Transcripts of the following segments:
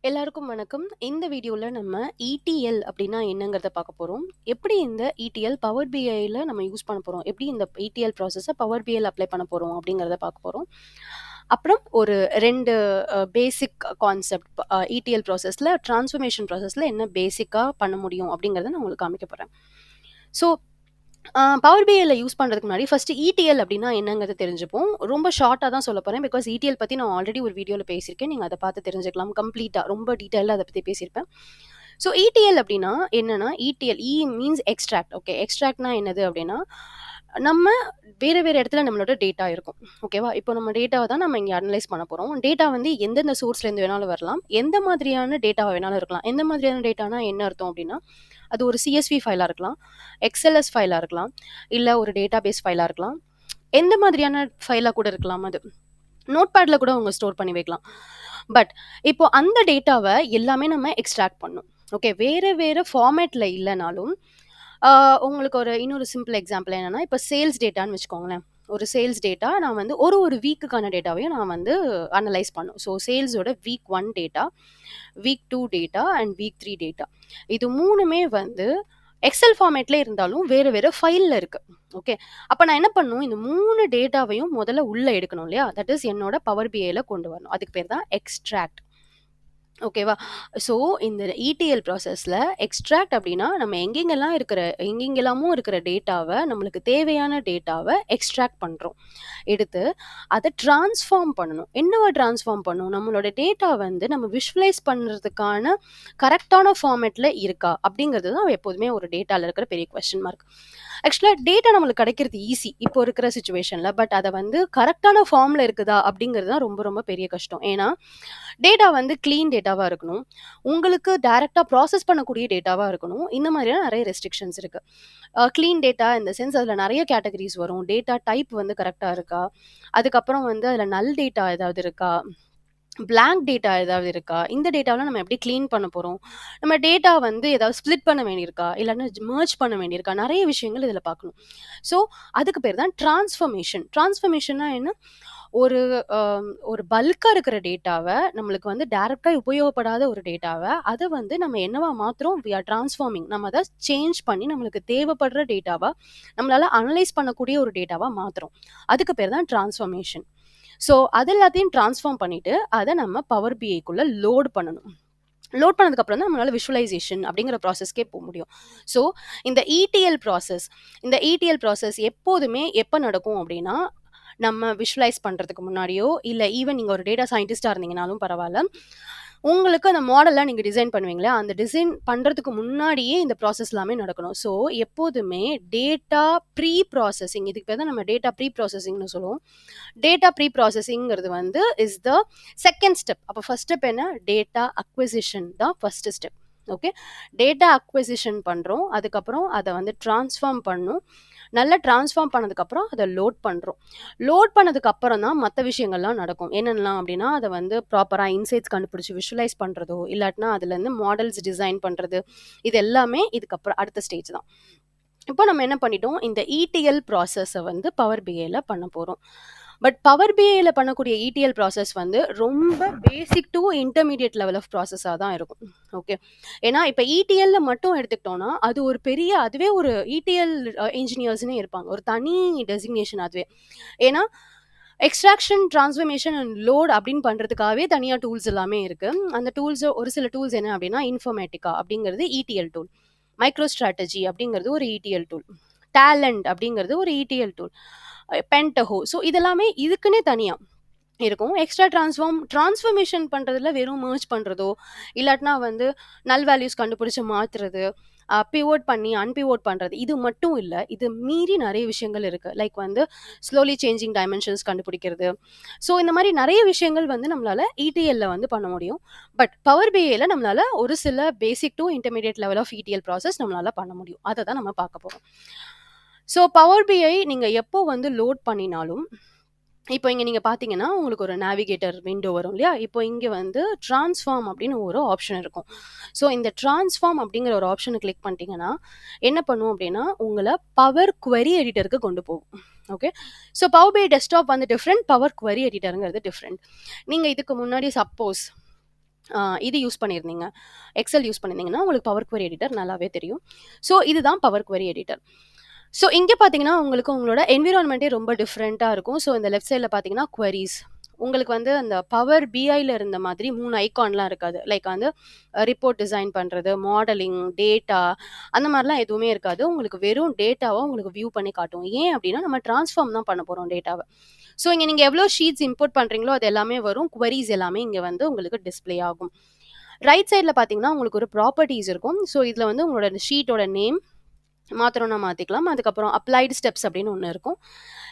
எல்லாருக்கும் வணக்கம். இந்த வீடியோல நம்ம ETL அப்படின்னா என்னங்கிறத பார்க்க போறோம். எப்படி இந்த ETL பவர் BIல நம்ம யூஸ் பண்ண போறோம். எப்படி இந்த ETL ப்ராசஸ பவர் BIல அப்ளை பண்ண போறோம் அப்படிங்கிறத பார்க்க போறோம். அப்புறம் ஒரு 2 பேசிக் கான்செப்ட் ETL ப்ராசஸ்ல டிரான்ஸ்ஃபர்மேஷன் ப்ராசஸ்ல என்ன பேசிக்கா பண்ண முடியும் அப்படிங்கிறத நான் உங்களுக்கு காமிக்க போறேன். ஸோ பவர் பிஐல யூஸ் பண்ணுறதுக்கு முன்னாடி ஃபர்ஸ்ட் ETL அப்படின்னா என்னங்கிறத தெரிஞ்சுப்போம். ரொம்ப ஷார்ட்டாக தான் சொல்ல போகிறேன். பிகாஸ் ETL பற்றி நான் ஆல்ரெடி ஒரு வீடியோவில் பேசியிருக்கேன். நீங்கள் அதை பார்த்து தெரிஞ்சுக்கலாம். கம்ப்ளீட்டாக ரொம்ப டீட்டெயிலாக அதை பற்றி பேசியிருப்பேன். ஸோ ETL அப்படின்னா என்னன்னா ETL மீன்ஸ் எக்ஸ்ட்ராக்ட். ஓகே, எக்ஸ்ட்ராக்ட்னா என்னது அப்படின்னா நம்ம வேறு வேறு இடத்துல நம்மளோட டேட்டா இருக்கும். ஓகேவா? இப்போ நம்ம டேட்டாவை தான் நம்ம இங்கே அனலைஸ் பண்ண போகிறோம். டேட்டா வந்து எந்தெந்த சோர்ஸ்லேருந்து வேணாலும் வரலாம். எந்த மாதிரியான டேட்டாவை வேணாலும் இருக்கலாம். எந்த மாதிரியான டேட்டானா என்ன அர்த்தம் அப்படின்னா அது ஒரு CSV ஃபைலாக இருக்கலாம், XLS ஃபைலாக இருக்கலாம், இல்லை ஒரு டேட்டா பேஸ் ஃபைலாக இருக்கலாம், எந்த மாதிரியான ஃபைலாக கூட இருக்கலாம். அது நோட்பேடில் கூட அவங்க ஸ்டோர் பண்ணி வைக்கலாம். பட் இப்போ அந்த டேட்டாவை எல்லாமே நம்ம எக்ஸ்ட்ராக்ட் பண்ணணும். ஓகே, வேறு வேறு ஃபார்மேட்டில் இல்லைனாலும் உங்களுக்கு இன்னொரு சிம்பிள் எக்ஸாம்பிள் என்னென்னா, இப்போ சேல்ஸ் டேட்டான்னு வச்சுக்கோங்களேன். ஒரு சேல்ஸ் டேட்டா நான் வந்து ஒரு வீக்குக்கான டேட்டாவையும் நான் வந்து அனலைஸ் பண்ணும். ஸோ சேல்ஸோட week 1 data, week 2 data and week 3 data, இது மூணுமே வந்து எக்ஸல் ஃபார்மேட்ல இருந்தாலும் வேறு வேறு ஃபைலில் இருக்குது. ஓகே, அப்போ நான் என்ன பண்ணணும், இந்த 3 டேட்டாவையும் முதல்ல உள்ளே எடுக்கணும் இல்லையா? தட் இஸ் என்னோட பவர் பிஐல கொண்டு வரணும். அதுக்கு பேர் தான் எக்ஸ்ட்ராக்ட். ஓகேவா? ஸோ இந்த ETL ப்ராசஸில் எக்ஸ்ட்ராக்ட் அப்படின்னா நம்ம எங்கெங்கெல்லாமோ இருக்கிற டேட்டாவை, நம்மளுக்கு தேவையான டேட்டாவை எக்ஸ்ட்ராக்ட் பண்ணுறோம். எடுத்து அதை ட்ரான்ஸ்ஃபார்ம் பண்ணணும். என்னவா ட்ரான்ஸ்ஃபார்ம் பண்ணணும்? நம்மளோட டேட்டா வந்து நம்ம விஷுவலைஸ் பண்ணுறதுக்கான கரெக்டான ஃபார்மேட்டில் இருக்கா அப்படிங்கிறது தான் எப்போதுமே ஒரு டேட்டாவில் இருக்கிற பெரிய கொஸ்டின் மார்க். ஆக்சுவலாக டேட்டா நம்மளுக்கு கிடைக்கிறது ஈஸி இப்போ இருக்கிற சுச்சுவேஷனில். பட் அதை வந்து கரெக்டான ஃபார்மில் இருக்குதா அப்படிங்கிறது தான் ரொம்ப ரொம்ப பெரிய கஷ்டம். ஏன்னா டேட்டா வந்து க்ளீன் டேட்டாவாக இருக்கணும், உங்களுக்கு டைரெக்டாக ப்ராசஸ் பண்ணக்கூடிய டேட்டாவாக இருக்கணும். இந்த மாதிரியான நிறைய ரெஸ்ட்ரிக்ஷன்ஸ் இருக்குது. க்ளீன் டேட்டா இந்த சென்ஸ் அதில் நிறைய கேட்டகரிஸ் வரும். டேட்டா டைப் வந்து கரெக்டாக இருக்கா, அதுக்கப்புறம் வந்து அதில் நல் டேட்டா ஏதாவது இருக்கா, பிளாங்க் டேட்டா ஏதாவது இருக்கா, இந்த டேட்டாவெலாம் நம்ம எப்படி க்ளீன் பண்ண போகிறோம், நம்ம டேட்டா வந்து ஏதாவது ஸ்ப்ளிட் பண்ண வேண்டியிருக்கா, இல்லைன்னா மர்ஜ் பண்ண வேண்டியிருக்கா, நிறைய விஷயங்கள் இதில் பார்க்கணும். ஸோ அதுக்கு பேர் தான் டிரான்ஸ்ஃபர்மேஷன். டிரான்ஸ்ஃபர்மேஷன்னா என்ன? ஒரு பல்காக இருக்கிற டேட்டாவை, நம்மளுக்கு வந்து டைரெக்டாக உபயோகப்படாத ஒரு டேட்டாவை, அதை வந்து நம்ம என்னவா மாற்றுறோம், வி ஆர் டிரான்ஸ்ஃபார்மிங். நம்ம அதை சேஞ்ச் பண்ணி நம்மளுக்கு தேவைப்படுற டேட்டாவாக, நம்மளால் அனலைஸ் பண்ணக்கூடிய ஒரு டேட்டாவாக மாற்றுறோம். அதுக்கு பேர் தான் டிரான்ஸ்ஃபர்மேஷன். ஸோ அது எல்லாத்தையும் டிரான்ஸ்ஃபார்ம் பண்ணிவிட்டு அதை நம்ம பவர் பிஐக்குள்ளே லோட் பண்ணணும். லோட் பண்ணதுக்கப்புறம் தான் நம்மளால் விஷுவலைசேஷன் அப்படிங்கிற ப்ராசஸ்க்கே போக முடியும். ஸோ இந்த ETL ப்ராசஸ் எப்போதுமே எப்போ நடக்கும் அப்படின்னா, நம்ம விஷுவலைஸ் பண்ணுறதுக்கு முன்னாடியோ, இல்லை ஈவன் நீங்கள் ஒரு டேட்டா சயின்டிஸ்டாக இருந்தீங்கனாலும் பரவாயில்ல, உங்களுக்கு அந்த மாடல்லாம் நீங்கள் டிசைன் பண்ணுவீங்களா, அந்த டிசைன் பண்ணுறதுக்கு முன்னாடியே இந்த ப்ராசஸ் எல்லாமே நடக்கணும். ஸோ எப்போதுமே டேட்டா ப்ரீ ப்ராசஸிங், இதுக்கு பேர் தான் நம்ம டேட்டா ப்ரீ ப்ராசஸிங்னு சொல்லுவோம். டேட்டா ப்ரீ ப்ராசஸிங்கிறது வந்து இஸ் த செகண்ட் ஸ்டெப். அப்போ ஃபர்ஸ்ட் ஸ்டெப் என்ன? டேட்டா அக்விசிஷன் தான் first step. Okay, data acquisition பண்ணுறோம், அதுக்கப்புறம் அதை வந்து ட்ரான்ஸ்ஃபார்ம் பண்ணணும். நல்லா ட்ரான்ஸ்ஃபார்ம் பண்ணதுக்கப்புறம் அதை லோட் பண்ணுறோம். லோட் பண்ணதுக்கப்புறம் தான் மற்ற விஷயங்கள்லாம் நடக்கும். என்னென்னலாம் அப்படின்னா, அதை வந்து ப்ராப்பராக இன்சைட்ஸ் கண்டுபிடிச்சி விஷுவலைஸ் பண்ணுறதோ, இல்லாட்டினா அதுலேருந்து மாடல்ஸ் டிசைன் பண்ணுறது, இது எல்லாமே இதுக்கப்புறம் அடுத்த ஸ்டேஜ் தான். இப்போ நம்ம என்ன பண்ணிட்டோம், இந்த ETL ப்ராசஸை வந்து பவர் பிஐல பண்ண போகிறோம். பட் பவர் பிஐல பண்ணக்கூடிய ETL ப்ராசஸ் வந்து ரொம்ப basic to intermediate level of ப்ராசஸாக தான் இருக்கும். ஓகே, ஏன்னா இப்போ ETLல மட்டும் எடுத்துக்கிட்டோம்னா அது ஒரு பெரிய, அதுவே ஒரு ETL இன்ஜினியர்ஸ்னே இருப்பாங்க, ஒரு தனி டெசிக்னேஷன் அதுவே. ஏன்னா எக்ஸ்ட்ராக்ஷன், டிரான்ஸ்ஃபர்மேஷன் அண்ட் லோட் அப்படின்னு பண்ணுறதுக்காகவே தனியாக டூல்ஸ் எல்லாமே இருக்குது. அந்த டூல்ஸ், ஒரு சில டூல்ஸ் என்ன அப்படின்னா, இன்ஃபர்மேட்டிக்கா அப்படிங்கிறது ETL டூல், மைக்ரோ ஸ்ட்ராட்டஜி அப்படிங்கிறது ஒரு ETL டூல், டேலண்ட் அப்படிங்கிறது ஒரு ETL டூல், பென்டஹோ. ஸோ இதெல்லாமே இதுக்குன்னே தனியாக இருக்கும். எக்ஸ்ட்ரா டிரான்ஸ்ஃபர்மேஷன் பண்ணுறதுல வெறும் மர்ஜ் பண்ணுறதோ, இல்லாட்டினா வந்து நல் வேல்யூஸ் கண்டுபிடிச்சி மாற்றுறது, பிவோட் பண்ணி அன்பிவோட் பண்ணுறது, இது மட்டும் இல்லை. இது மீறி நிறைய விஷயங்கள் இருக்குது. லைக் வந்து ஸ்லோலி சேஞ்சிங் டைமென்ஷன்ஸ் கண்டுபிடிக்கிறது. ஸோ இந்த மாதிரி நிறைய விஷயங்கள் வந்து நம்மளால் ETLல வந்து பண்ண முடியும். பட் பவர் பிஐல நம்மளால் ஒரு சில basic to intermediate level of ETL process நம்மளால் பண்ண முடியும். அதை தான் நம்ம பார்க்க போகிறோம். ஸோ பவர் பிஐ நீங்கள் எப்போ வந்து லோட் பண்ணினாலும், இப்போ இங்கே நீங்கள் பார்த்தீங்கன்னா உங்களுக்கு ஒரு நேவிகேட்டர் விண்டோ வரும் இல்லையா? இப்போ இங்கே வந்து ட்ரான்ஸ்ஃபார்ம் அப்படின்னு ஒரு ஆப்ஷன் இருக்கும். ஸோ இந்த ட்ரான்ஸ்ஃபார்ம் அப்படிங்கிற ஒரு ஆப்ஷனை கிளிக் பண்ணிட்டீங்கன்னா என்ன பண்ணும் அப்படின்னா, உங்களை பவர் குவரி எடிட்டருக்கு கொண்டு போகும். ஓகே, ஸோ பவர் பிஐ டெஸ்க்டாப் வந்து டிஃப்ரெண்ட், பவர் குவரி எடிட்டருங்கிறது டிஃப்ரெண்ட். நீங்கள் இதுக்கு முன்னாடி சப்போஸ் இது யூஸ் பண்ணியிருந்தீங்க, எக்ஸல் யூஸ் பண்ணியிருந்தீங்கன்னா, உங்களுக்கு பவர் குவெரி எடிட்டர் நல்லாவே தெரியும். ஸோ இதுதான் பவர் குவெரி எடிட்டர். ஸோ இங்க பார்த்தீங்கன்னா, உங்களுக்கு உங்களோட என்விரான்மென்ட்டே ரொம்ப டிஃப்ரெண்ட்டா இருக்கும். ஸோ இந்த லெஃப்ட் சைட்ல பார்த்தீங்கன்னா, குவெரீஸ். உங்களுக்கு வந்து அந்த பவர் பிஐல இருந்த மாதிரி 3 ஐகான்லாம் இருக்காது. லைக் வந்து ரிப்போர்ட் டிசைன் பண்றது, மாடலிங், டேட்டா அந்த மாரிலாம் எதுவுமே இருக்காது. உங்களுக்கு வெறும் டேட்டாவ உங்களுக்கு வியூ பண்ணி காட்டும். ஏன் அப்டின்னா, நம்ம ட்ரான்ஸ்ஃபார்ம் தான் பண்ண போறோம் டேட்டாவ. ஸோ இங்க நீங்க எவ்வளோ ஷீட்ஸ் இம்போர்ட் பண்றீங்களோ, அது எல்லாமே வரும். குவெரீஸ் எல்லாமே இங்க வந்து உங்களுக்கு டிஸ்ப்ளே ஆகும். ரைட் சைட்ல பார்த்தீங்கன்னா, உங்களுக்கு ஒரு ப்ராப்பர்ட்டீஸ் இருக்கும். ஸோ இதுல வந்து உங்களோட ஷீட்டோட நேம் மாத்தணும்னா மாத்திக்கலாம். அதுக்கப்புறம் அப்ளைடு ஸ்டெப்ஸ் அப்படின்னு ஒண்ணு இருக்கும்.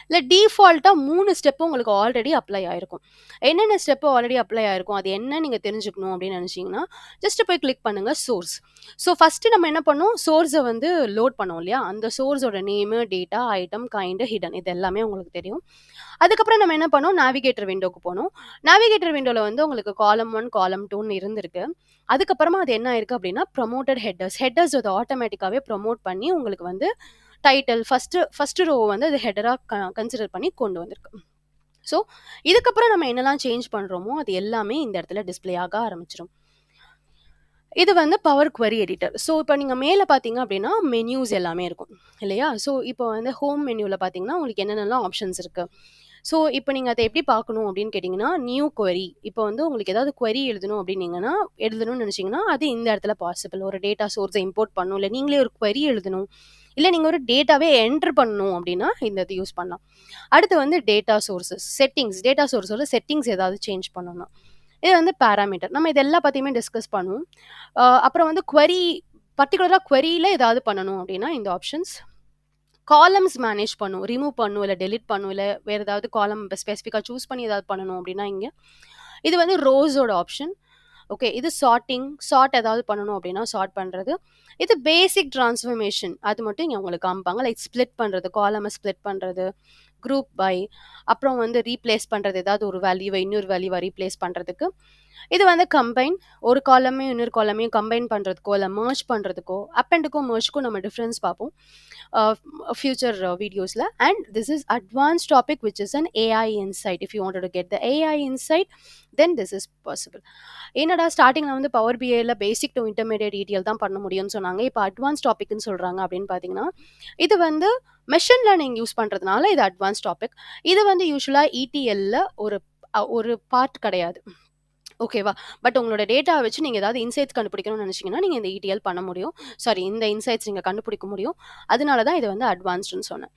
இல்ல டீஃபால்ட்டா 3 ஸ்டெப் உங்களுக்கு ஆல்ரெடி அப்ளை ஆயிருக்கும். என்னென்ன ஸ்டெப் ஆல்ரெடி அப்ளை ஆயிருக்கும், அது என்னன்னு நீங்க தெரிஞ்சுக்கணும் அப்படின்னு நினைச்சீங்கன்னா, ஜஸ்ட் போய் கிளிக் பண்ணுங்க சோர்ஸ். ஸோ ஃபர்ஸ்ட்டு நம்ம என்ன பண்ணோம், சோர்ஸ வந்து லோட் பண்ணோம் இல்லையா? அந்த சோர்ஸோட name, data, item, kind, hidden இது எல்லாமே உங்களுக்கு தெரியும். அதுக்கப்புறம் நம்ம என்ன பண்ணோம், நேவிகேட்டர் விண்டோக்கு போனோம். நேவிகேட்டர் விண்டோல வந்து உங்களுக்கு காலம் 1, காலம் 2ன்னு இருந்திருக்கு. அதுக்கப்புறமா அது என்ன ஆயிருக்கு அப்படின்னா, ப்ரமோட்டட் ஹெட்டர்ஸ். ஹெட்டர்ஸ் அது ஆட்டோமேட்டிக்காவே ப்ரமோட் பண்ணி உங்களுக்கு வந்து டைட்டில் ஃபர்ஸ்ட் ரோ வந்து அது ஹெடரா கன்சிடர் பண்ணி கொண்டு வந்திருக்கு. ஸோ இதுக்கப்புறம் நம்ம என்னலாம் சேஞ்ச் பண்றோமோ, அது எல்லாமே இந்த இடத்துல டிஸ்ப்ளே ஆக ஆரம்பிச்சுரும். இது வந்து பவர் குவெரி எடிட்டர். ஸோ இப்போ நீங்க மேல பார்த்தீங்க அப்படின்னா, மெனூஸ் எல்லாமே இருக்கும் இல்லையா? ஸோ இப்போ வந்து ஹோம் மெனூல பார்த்தீங்கன்னா, உங்களுக்கு என்னென்னலாம் ஆப்ஷன்ஸ் இருக்கு. ஸோ இப்போ நீங்க அத எப்படி பார்க்கணும் அப்படின்னு கேட்டீங்கன்னா, நியூ குவெரி. இப்போ வந்து உங்களுக்கு ஏதாவது குவெரி எழுதணும் அப்படின்னீங்கன்னா, எழுதணும்னு நினைச்சீங்கன்னா, அது இந்த இடத்துல பாசிபிள். ஒரு டேட்டா சோர்ஸ இம்போர்ட் பண்ணணும், இல்ல நீங்களே ஒரு குவெரி எழுதணும், இல்ல நீங்க ஒரு டேட்டாவே என்டர் பண்ணணும் அப்படின்னா, இந்த இது யூஸ் பண்ணலாம். அடுத்து வந்து டேட்டா சோர்ஸஸ், செட்டிங்ஸ். டேட்டா சோர்ஸோட செட்டிங்ஸ் ஏதாவது சேஞ்ச் பண்ணணும்னா. இது வந்து பாராமீட்டர். நம்ம இது எல்லா பத்தியுமே டிஸ்கஸ் பண்ணுவோம். அப்புறம் வந்து பர்ட்டிகுலரா குவெரியில ஏதாவது பண்ணணும் அப்படின்னா இந்த ஆப்ஷன்ஸ். காலம்ஸ் மேனேஜ் பண்ணும். ரிமூவ் பண்ணும், இல்ல டெலீட் பண்ணும், இல்ல வேற ஏதாவது காலம் ஸ்பெசிஃபிக்கா சூஸ் பண்ணி ஏதாவது பண்ணணும் அப்படின்னா இங்க. இது வந்து ரோஸோட ஆப்ஷன். ஓகே. இது சார்ட் ஏதாவது பண்ணணும் அப்படின்னா சார்ட் பண்றது. இது பேசிக் ட்ரான்ஸ்ஃபர்மேஷன். அது மட்டும் இங்க உங்களுக்கு காமிப்பாங்க. லைக் ஸ்ப்ளிட் பண்றது, காலம ஸ்ப்ளிட் பண்றது, குரூப் பை, அப்புறம் வந்து ரீப்ளேஸ் பண்றது, ஏதாவது ஒரு வேல்யூவ இன்னொரு வேல்யூவா ரீப்ளேஸ் பண்றதுக்கு. இது வந்து கம்பைன். ஒரு காலமையும் இன்னொரு காலமையும் கம்பைன் பண்றதுக்கோ, இல்ல மெர்ஜ் பண்றதுக்கோ, அப்பெண்டுக்கும் மெர்ஜ்க்கும் நம்ம டிஃபரன்ஸ் பார்ப்போம். ஃபியூச்சர் வீடியோஸ்ல. And this is advanced topic which is an AI insight. If you wanted to get the AI insight, then this is possible. என்னடா ஸ்டார்டிங்ல வந்து பவர் பிஐல பேசிக் டு இன்டர்மீடியட் ETL தான் பண்ண முடியும்னு சொன்னாங்க. இப்போ அட்வான்ஸ் டாபிக்னு சொல்றாங்க அப்படின்னு பார்த்தீங்கன்னா, இது வந்து மெஷின் லேர்னிங் யூஸ் பண்றதுனால இது அட்வான்ஸ் டாபிக். இது வந்து யூசுவலா ETLல ஒரு பார்ட் கிடையாது. ஓகேவா? பட் உங்களோட டேட்டாவ வச்சு நீங்க ஏதாவது இன்சைட்ஸ் கண்டுபிடிக்கணும்னு நினைச்சீங்கன்னா, நீங்க இந்த ETL பண்ண முடியும். சாரி, இந்த இன்சைட்ஸ் நீங்க கண்டுபிடிக்க முடியும். அதனால தான் இது வந்து அட்வான்ஸ்டுன்னு சொன்னேன்.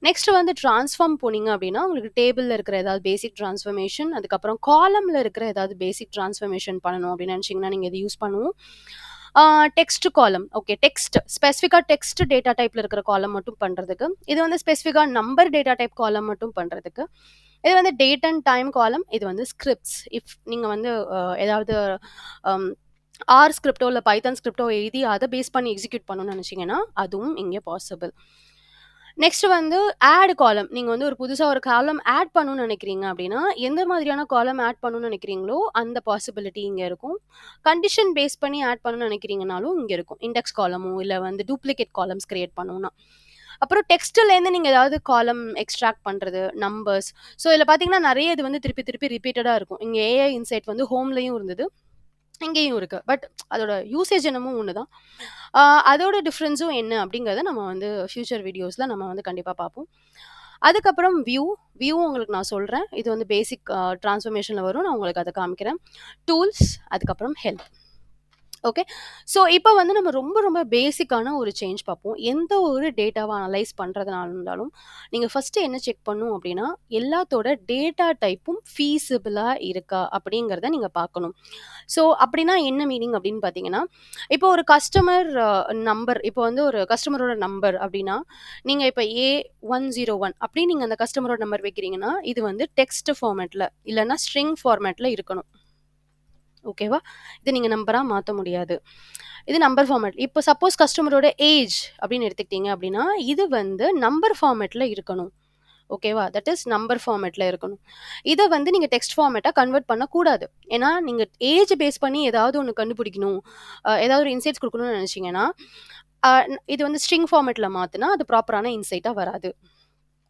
நெக்ஸ்ட் வந்து ட்ரான்ஸ்ஃபார்ம் போனீங்க அப்படின்னா, உங்களுக்கு டேபிள்ல இருக்கிற ஏதாவது பேசிக் ட்ரான்ஸ்ஃபர்மேஷன், அதுக்கப்புறம் காலம்ல இருக்கிற ஏதாவது பேசிக் ட்ரான்ஸ்ஃபர்மேஷன் பண்ணணும் அப்படின்னு நினைச்சீங்கன்னா, நீங்க இத யூஸ் பண்ணுவோம். டெக்ஸ்ட் காலம். ஓகே. ஸ்பெசிஃபிக்கா டெக்ஸ்ட் டேட்டா டைப்ல இருக்கிற காலம் மட்டும் பண்றதுக்கு. இது வந்து ஸ்பெசிஃபிக்கா நம்பர் டேட்டா டைப் காலம் மட்டும் பண்றதுக்கு. இது வந்து டேட் அண்ட் டைம் காலம். இது வந்து ஸ்கிரிப்ட்ஸ். இஃப் நீங்க வந்து ஏதாவது அம் ஆர் ஸ்கிரிப்டோ இல்ல பைதான் ஸ்கிரிப்டோ எழுதி அத பேஸ் பண்ணி எக்ஸிக்யூட் பண்ணணும்னு நினைச்சீங்கன்னா, அதுவும் இங்க பாசிபிள். நெக்ஸ்ட் வந்து ஆட் காலம். நீங்க வந்து ஒரு புதுசா ஒரு காலம் ஆட் பண்ணணும்னு நினைக்கிறீங்க அப்படின்னா, எந்த மாதிரியான காலம் ஆட் பண்ணணும்னு நினைக்கிறீங்களோ, அந்த பாசிபிலிட்டி இங்க இருக்கும். கண்டிஷன் பேஸ் பண்ணி ஆட் பண்ணணும்னு நினைக்கிறீங்கனாலும் இங்க இருக்கும். இண்டெக்ஸ் காலமோ இல்ல வந்து டூப்ளிகேட் காலம்ஸ் கிரியேட் பண்ணணும்னா. அப்புறம் டெக்ஸ்ட்லேருந்து நீங்க ஏதாவது காலம் எக்ஸ்ட்ராக்ட் பண்றது, நம்பர்ஸ். ஸோ இதில பார்த்தீங்கன்னா, நெறைய இது வந்து திருப்பி திருப்பி ரிப்பீட்டடா இருக்கும். இங்க ஏஐ இன்சைட் வந்து ஹோம்லயும் இருந்தது. இங்கேயும் இருக்கு. பட் அதோட யூசேஜ் என்னமோ ஒண்ணுதான். ஆ அதோட டிஃபரன்ஸும் என்ன அப்படிங்கிறத நம்ம வந்து ஃபியூச்சர் வீடியோஸ்ல நம்ம வந்து கண்டிப்பா பார்ப்போம். அதுக்கப்புறம் வியூ உங்களுக்கு நான் சொல்றேன். இது வந்து பேசிக் ட்ரான்ஸ்ஃபர்மேஷன்ல வரும். நான் உங்களுக்கு அத காமிக்கிறேன். டூல்ஸ், அதுக்கப்புறம் ஹெல்ப். ஓகே. ஸோ இப்போ வந்து நம்ம ரொம்ப ரொம்ப பேசிக்கான ஒரு சேஞ்ச் பார்ப்போம். எந்த ஒரு டேட்டாவ அனலைஸ் பண்றதுனால இருந்தாலும், நீங்க ஃபர்ஸ்ட்டு என்ன செக் பண்ணணும் அப்படின்னா, எல்லாத்தோட டேட்டா டைப்பும் ஃபீஸிபிளா இருக்கா அப்படிங்கிறத நீங்க பார்க்கணும். ஸோ அப்படின்னா என்ன மீனிங் அப்படின்னு பார்த்தீங்கன்னா, இப்போ ஒரு கஸ்டமர் நம்பர் இப்போ வந்து ஒரு கஸ்டமரோட நம்பர் அப்படின்னா, நீங்க இப்ப A101 அப்படின்னு நீங்க அந்த கஸ்டமரோட நம்பர் வைக்கிறீங்கன்னா, இது வந்து டெக்ஸ்ட் ஃபார்மேட்ல இல்லன்னா ஸ்ட்ரிங் ஃபார்மேட்ல இருக்கணும். ஓகேவா? இத நீங்க நம்பரா மாத்த முடியாது. இது நம்பர் ஃபார்மேட். இப்போ சப்போஸ் கஸ்டமரோட ஏஜ் அப்படின்னு எடுத்துக்கிட்டீங்க அப்படின்னா, இது வந்து நம்பர் ஃபார்மேட்ல இருக்கணும். ஓகேவா? தட் இஸ் நம்பர் ஃபார்மேட்ல இருக்கணும். இத வந்து நீங்க டெக்ஸ்ட் ஃபார்மேட்டா கன்வெர்ட் பண்ணக்கூடாது. ஏன்னா, நீங்க ஏஜ் பேஸ் பண்ணி ஏதாவது ஒண்ணு கண்டுபிடிக்கணும், ஏதாவது ஒரு இன்சைட்ஸ் குடுக்கணும்னு நெனச்சீங்கன்னா, இது வந்து ஸ்ட்ரிங் ஃபார்மேட்ல மாத்துனா, அது ப்ராப்பரான இன்சைட்டா வராது.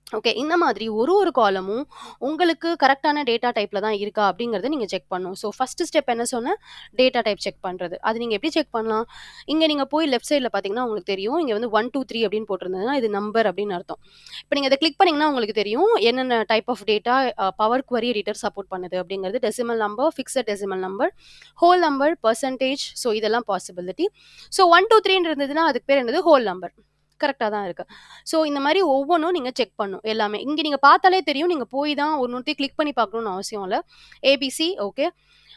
ஓகே. இந்த மாதிரி ஒரு காலமும் உங்களுக்கு கரெக்ட்டான டேட்டா டைப்ல தான் இருக்கா அப்படிங்கிறத நீங்க செக் பண்ணணும். ஸோ ஃபர்ஸ்ட் ஸ்டெப் என்ன சொன்னேன்? டேட்டா டைப் செக் பண்றது. அது நீங்க எப்படி செக் பண்ணலாம்? இங்க நீங்க போய் லெஃப்ட் சைட்ல பார்த்தீங்கன்னா உங்களுக்கு தெரியும். இங்க வந்து 1, 2, 3 அப்படின்னு போட்டிருந்ததுன்னா, இது நம்பர் அப்படின்னு அர்த்தம். இப்ப நீங்க இத கிளிக் பண்ணீங்கன்னா உங்களுக்கு தெரியும். என்னென்ன type of data power query editor support பண்ணுது அப்படிங்கிறது. Decimal number, fixed decimal number, whole number, percentage so இதெல்லாம் பாசிபிலிட்டி. ஸோ 1, 2, 3ன்னு இருந்ததுன்னா அதுக்கு பேர் என்னது? Whole number. கரெக்ட்டா தான் இருக்கு. ஸோ இந்த மாரி ஒவ்வொன்னும் நீங்க செக் பண்ணணும் எல்லாமே. இங்க நீங்க பார்த்தாலே தெரியும். நீங்க போய் தான் ஒண்ணொத்தையும் கிளிக் பண்ணி பார்க்கணும்னு அவசியம் இல்ல. ABC okay.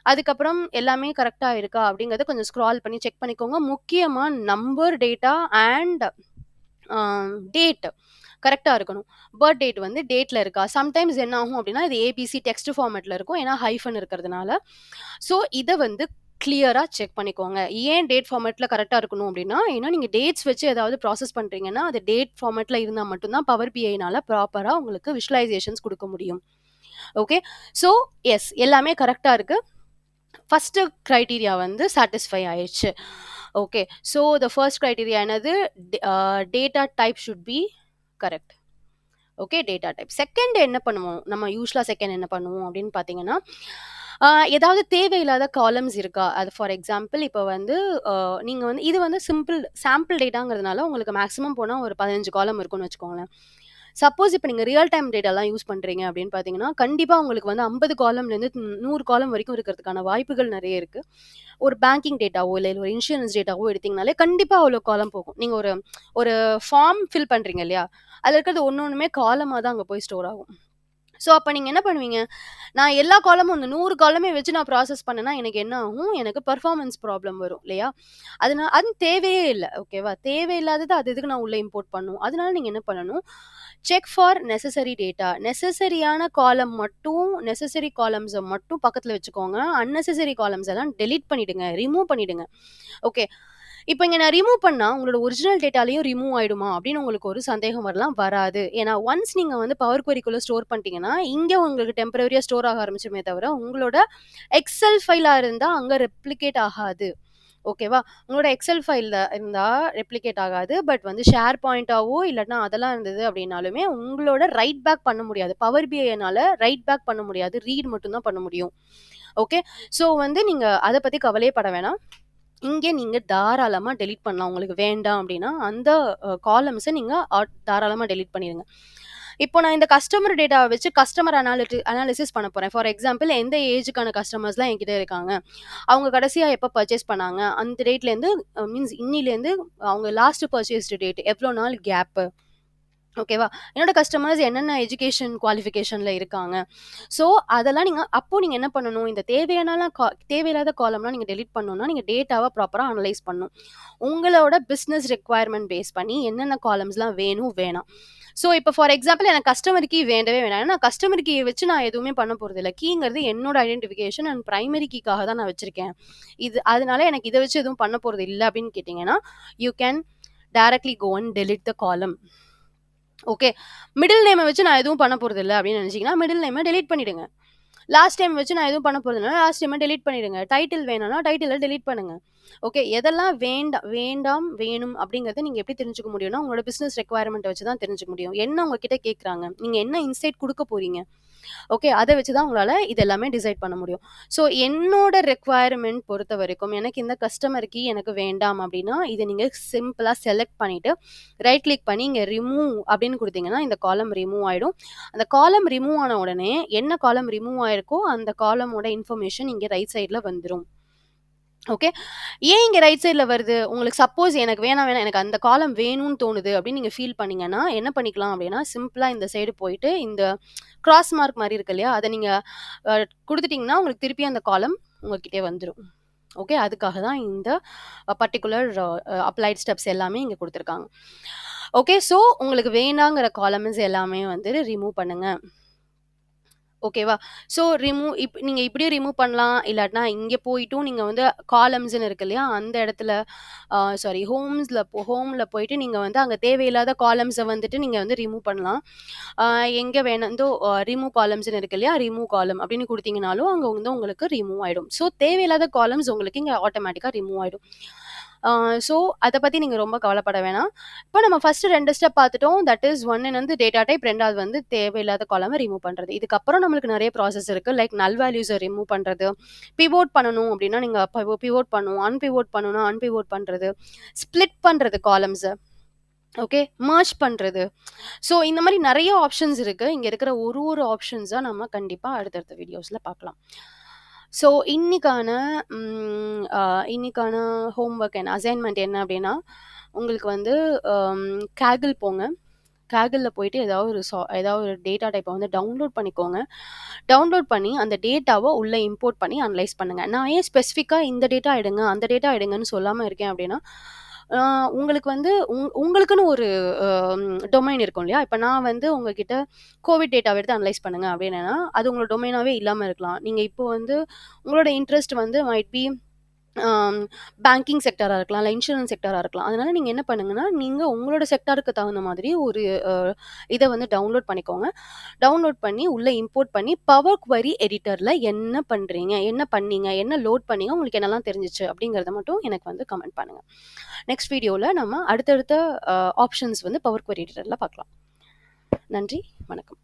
அதுக்கப்புறம் எல்லாமே கரெக்ட்டா இருக்கா அப்படிங்கிறத கொஞ்சம் ஸ்க்ரால் பண்ணி செக் பண்ணிக்கோங்க. முக்கியமா number, data and a date கரெக்ட்டா இருக்கணும். பர்த் டேட் வந்து டேட்ல இருக்கா? சம்டைம்ஸ் என்ன ஆகும் அப்படின்னா, இது ஏபிசி டெக்ஸ்ட் ஃபார்மேட்ல இருக்கும். ஏன்னா ஹைஃபன் இருக்கிறதுனால. ஸோ இத வந்து கிளியரா செக் பண்ணிக்கோங்க. ஏன் டேட் ஃபார்மேட்ல கரெக்ட்டா இருக்கணும் அப்படின்னா, ஏன்னா நீங்க டேட்ஸ் வச்சு ஏதாவது ப்ராசஸ் பண்றீங்கன்னா, அது டேட் ஃபார்மேட்ல இருந்தா மட்டும் தான் பவர் பிஐனால ப்ராப்பரா உங்களுக்கு விஷுவலைசேஷன்ஸ் குடுக்க முடியும். ஓகே. ஸோ எஸ் எல்லாமே கரெக்ட்டா இருக்கு. ஃபர்ஸ்ட் கிரைட்டீரியா வந்து சாட்டிஸ்ஃபை ஆயிருச்சு. Okay. So the first criteria என்னது? Data type should be correct. Okay. Data type. Second என்ன பண்ணுவோம்? நம்ம யூசுவலா செகண்ட் என்ன பண்ணுவோம் அப்படின்னு பார்த்தீங்கன்னா, அ ஏதாவது தேவையில்லாத காலம்ஸ் இருக்கா? அது ஃபார் எக்ஸாம்பிள் இப்ப வந்து அ நீங்க வந்து இது வந்து சிம்பிள் சாம்பிள் டேட்டாங்கிறதுனால உங்களுக்கு மேக்ஸிமம் போனா ஒரு 15 காலம் இருக்கும்னு வச்சுக்கோங்களேன். சப்போஸ் இப்ப நீங்க ரியல் டைம் டேட்டாலாம் யூஸ் பண்றீங்க அப்படின்னு பார்த்தீங்கன்னா, கண்டிப்பா உங்களுக்கு வந்து 50 காலம்லேருந்து 100 காலம் வரைக்கும் இருக்கிறதுக்கான வாய்ப்புகள் நெறைய இருக்கு. ஒரு பேங்கிங் டேட்டாவோ, இல்ல ஒரு இன்சூரன்ஸ் டேட்டாவோ எடுத்தீங்கனாலே கண்டிப்பா அவ்வளோ காலம் போகும். நீங்க ஒரு ஒரு ஃபார்ம் ஃபில் பண்றீங்க இல்லையா? அதுல இருக்கிறது ஒண்ணுமே காலமா தான் அங்க போய் ஸ்டோர் ஆகும். ஸோ, அப்ப நீங்க என்ன பண்ணுவீங்க? நான் எல்லா காலமும் இந்த 100 காலமே வச்சு நான் ப்ராசஸ் பண்ணேன்னா, எனக்கு என்ன ஆகும்? எனக்கு பெர்ஃபார்மன்ஸ் ப்ராப்ளம் வரும் இல்லையா? அது தேவையே இல்ல. ஓகேவா? தேவையில்லாதது அது எதுக்கு நான் உள்ள இம்போர்ட் பண்ணணும்? அதனால நீங்க என்ன பண்ணணும்? Check for necessary data. நெசசரியான காலம் மட்டும் நெசசரி காலம்ஸ மட்டும் பக்கத்துல வச்சுக்கோங்க. அன்னெசசரி காலம்ஸ் எல்லாம் டெலீட் பண்ணிடுங்க. ரிமூவ் பண்ணிடுங்க. ஓகே. இப்ப இங்க நான் ரிமூவ் பண்ணா, உங்களோட ஒரிஜினல் டேட்டாலயும் ரிமூவ் ஆயிடுமா? அப்படின்னு உங்களுக்கு ஒரு சந்தேகம் வரலாம். வராது. ஏன்னா, ஒன்ஸ் நீங்க வந்து பவர் குவெரிக்குள்ள ஸ்டோர் பண்ணிட்டீங்கன்னா, இங்க உங்களுக்கு டெம்பரரியா ஸ்டோர் ஆக ஆரம்பிச்சுருமே தவிர, உங்களோட எக்ஸெல் ஃபைலா இருந்தா அங்க ரெப்ளிகேட் ஆகாது. ஓகேவா? உங்களோட எக்ஸெல் ஃபைல்ல இருந்தா ரெப்ளிகேட் ஆகாது. பட் வந்து ஷேர் பாயிண்டாவோ இல்லாட்டினா அதெல்லாம் இருந்தது அப்படின்னாலுமே, உங்களோட ரைட் பேக் பண்ண முடியாது. பவர் பிஐனால ரைட் பேக் பண்ண முடியாது. ரீட் மட்டும் தான் பண்ண முடியும். ஓகே. ஸோ வந்து நீங்க அத பத்தி கவலையே பட வேணாம். இங்க நீங்க தாராளமா டெலீட் பண்ணலாம். உங்களுக்கு வேண்டாம் அப்டின்னா, அந்த காலம்ஸ நீங்க தாராளமா டெலீட் பண்ணிருங்க. இப்போ நான் இந்த கஸ்டமர் டேட்டாவ வச்சு கஸ்டமர் அனாலிசிஸ் பண்ண போறேன். ஃபார் எக்ஸாம்பிள் எந்த ஏஜ்க்கான கஸ்டமர்ஸ்லாம் என்கிட்ட இருக்காங்க. அவங்க கடைசியா எப்ப பர்ச்சேஸ் பண்ணாங்க? அந்த டேட்லேருந்து மீன்ஸ் இன்னிலேருந்து அவங்க லாஸ்ட் பர்ச்சேஸ்டு டேட் எவ்ளோ நாள் கேப்பு? ஓகேவா? என்னோட கஸ்டமர்ஸ் என்னென்ன எஜுகேஷன் குவாலிஃபிகேஷன்ல இருக்காங்க. ஸோ, அதெல்லாம் நீங்க என்ன பண்ணணும்? இந்த தேவையில்லாத காலம்லாம் நீங்க டெலீட் பண்ணணும்னா, நீங்க டேட்டாவ ப்ராப்பரா அனலைஸ் பண்ணணும். உங்களோட பிசினஸ் ரிக்வயர்மென்ட் பேஸ் பண்ணி என்னென்ன காலம்ஸ்லாம் வேணும், வேணாம். ஸோ, இப்ப ஃபார் எக்ஸாம்பிள் எனக்கு கஸ்டமர் கீ வேண்டவே வேணாம். ஏன்னா, கஸ்டமர் கீய வச்சு நான் எதுவுமே பண்ண போறதில்ல. கீங்கிறது என்னோட ஐடென்டிஃபிகேஷன் அண்ட் பிரைமரி கீக்காக தான் நான் வச்சிருக்கேன். அதனால எனக்கு இத வச்சு எதுவும் பண்ண போறது இல்ல அப்படின்னு கேட்டீங்கன்னா, you can directly go and delete the column. Okay. Middle நேம வச்சு நான் எதுவும் பண்ண போறதில்ல அப்படின்னு நினைச்சீங்கன்னா, மிடில் நேம டெலீட் பண்ணிடுங்க. லாஸ்ட் நேம் வச்சு நான் எதுவும் பண்ண போறதில்லனா, லாஸ்ட் நேம டெலீட் பண்ணிடுங்க. டைட்டில் வேணும்னா, டைட்டில டெலீட் பண்ணுங்க. ஓகே. எதெல்லாம் வேண்டாம், வேணும் அப்படிங்கிறத நீங்க எப்படி தெரிஞ்சுக்க முடியும்னா, உங்களோட பிசினஸ் ரெக்வயர்மெண்ட்ட வச்சு தான் தெரிஞ்சுக்க முடியும். என்ன உங்க கிட்ட கேட்குறாங்க? நீங்க என்ன இன்சைட் குடுக்க போறீங்க? ஓகே. அத வச்சு தான் உங்களால இது எல்லாமே டிசைட் பண்ண முடியும். ஸோ என்னோட ரெக்வயர்மென்ட் பொறுத்தவரைக்கும், எனக்கு இந்த கஸ்டமர் கீ எனக்கு வேண்டாம் அப்படின்னா, இத நீங்க சிம்பிளா செலக்ட் பண்ணிட்டு, ரைட் கிளிக் பண்ணி இங்க ரிமூவ் அப்படின்னு குடுத்தீங்கன்னா, இந்த காலம் ரிமூவ் ஆயிடும். அந்த காலம் ரிமூவ் ஆன உடனே, என்ன காலம் ரிமூவ் ஆயிருக்கோ, அந்த காலமோட இன்ஃபர்மேஷன் இங்க ரைட் சைட்ல வந்துரும். ஓகே. ஏன் இங்க ரைட் சைட்ல வருது? உங்களுக்கு சப்போஸ் எனக்கு வேணாம், எனக்கு அந்த காலம் வேணும்னு தோணுது அப்படின்னு நீங்க ஃபீல் பண்ணீங்கன்னா, என்ன பண்ணிக்கலாம் அப்படின்னா, சிம்பிளா இந்த சைடு போயிட்டு, இந்த கிராஸ் மார்க் மாரி இருக்கு இல்லையா? அத நீங்க அ குடுத்துட்டீங்கன்னா, உங்களுக்கு திருப்பி அந்த காலம் உங்ககிட்டயே வந்துரும். ஓகே. அதுக்காக தான் இந்த பர்ட்டிகுலர் அப்ளைட் ஸ்டெப்ஸ் எல்லாமே இங்க குடுத்துருக்காங்க. ஓகே. ஸோ உங்களுக்கு வேணாங்கிற காலம்ஸ் எல்லாமே வந்து ரிமூவ் பண்ணுங்க. ஓகேவா? ஸோ நீங்க இப்படியும் ரிமூவ் பண்ணலாம். இல்லாட்டினா இங்க போயிட்டும் நீங்க வந்து காலம்ஸ்ன்னு இருக்கு இல்லையா? அந்த இடத்துல சாரி ஹோம்ல போயிட்டு நீங்க வந்து அங்க தேவையில்லாத காலம்ஸ வந்துட்டு நீங்க வந்து ரிமூவ் பண்ணலாம். எங்க வேணுந்தோ ரிமூவ் காலம்ஸ்ன்னு இருக்கு இல்லையா? ரிமூவ் காலம் அப்படின்னு குடுத்தீங்கனாலும், அங்க வந்து உங்களுக்கு ரிமூவ் ஆயிடும். ஸோ தேவையில்லாத காலம்ஸ் உங்களுக்கு இங்க ஆட்டோமேட்டிக்கா ரிமூவ் ஆயிடும். ஸோ அத பத்தி நீங்க ரொம்ப கவலைப்பட வேணாம். இப்போ நம்ம ஃபர்ஸ்ட் 2 ஸ்டெப் பார்த்துட்டோம். தட் இஸ் 1 வந்து டேட்டா டைப், 2வது வந்து தேவையில்லாத காலம ரிமூவ் பண்றது. இதுக்கப்புறம் நம்மளுக்கு நெறைய ப்ராசஸ் இருக்கு. லைக் நல் வேல்யூஸ ரிமூவ் பண்றது. பிவோட் பண்ணணும் அப்டின்னா, நீங்க பிவோட் பண்ணுவோம். அன்பிவோட் பண்ணணும்னா அன்பிவோட் பண்றது. ஸ்ப்ளிட் பண்றது காலம்ஸ. ஓகே. மெர்ஜ் பண்றது. ஸோ இந்த மாரி நெறைய ஆப்ஷன்ஸ் இருக்கு. இங்க இருக்கிற ஒரு ஆப்ஷன்ஸா நம்ம கண்டிப்பா அடுத்தடுத்த வீடியோஸ்ல பார்க்கலாம். ஸோ ம் அ இன்னைக்கான ஹோம் ஒர்க் என்ன அசைன்மென்ட் என்ன அப்டின்னா, உங்களுக்கு வந்து Kaggle போங்க. Kaggleல போயிட்டு ஏதாவது ஒரு டேட்டா டைப்ப வந்து டவுன்லோட் பண்ணிக்கோங்க. டவுன்லோட் பண்ணி அந்த டேட்டாவ உள்ள இம்போர்ட் பண்ணி அனலைஸ் பண்ணுங்க. நான் ஏன் ஸ்பெசிஃபிக்கா இந்த டேட்டா எடுங்க, அந்த டேட்டா எடுங்கன்னு சொல்லாம இருக்கேன் அப்டின்னா, அ உங்களுக்கு வந்து உங்களுக்குன்னு ஒரு அ டொமைன் இருக்கும் இல்லையா? இப்ப நான் வந்து உங்ககிட்ட கோவிட் டேட்டாவ எடுத்து அனலைஸ் பண்ணுங்க அப்டின்னேன்னா, அது உங்களோட டொமைனாவே இல்லாம இருக்கலாம். நீங்க இப்போ வந்து உங்களோட இன்ட்ரெஸ்ட் வந்து மைட் பி ஆம் பேங்கிங் செக்டாரா இருக்கலாம், இல்ல இன்சூரன்ஸ் செக்டாரா இருக்கலாம். அதனால நீங்க என்ன பண்ணுங்கன்னா, நீங்க உங்களோட செக்டாருக்கு தகுந்த மாதிரி ஒரு அ இத வந்து டவுன்லோட் பண்ணிக்கோங்க. டவுன்லோட் பண்ணி உள்ள இம்போர்ட் பண்ணி பவர் குவெரி எடிட்டர்ல என்ன பண்றீங்க? என்ன பண்ணீங்க? என்ன லோட் பண்ணீங்க? உங்களுக்கு என்னலாம் தெரிஞ்சுச்சு? அப்படிங்கிறத மட்டும் எனக்கு வந்து கமெண்ட் பண்ணுங்க. நெக்ஸ்ட் வீடியோல நம்ம அடுத்தடுத்த ஆப்ஷன்ஸ் வந்து பவர் குவெரி எடிட்டர்ல பார்க்கலாம். நன்றி, வணக்கம்.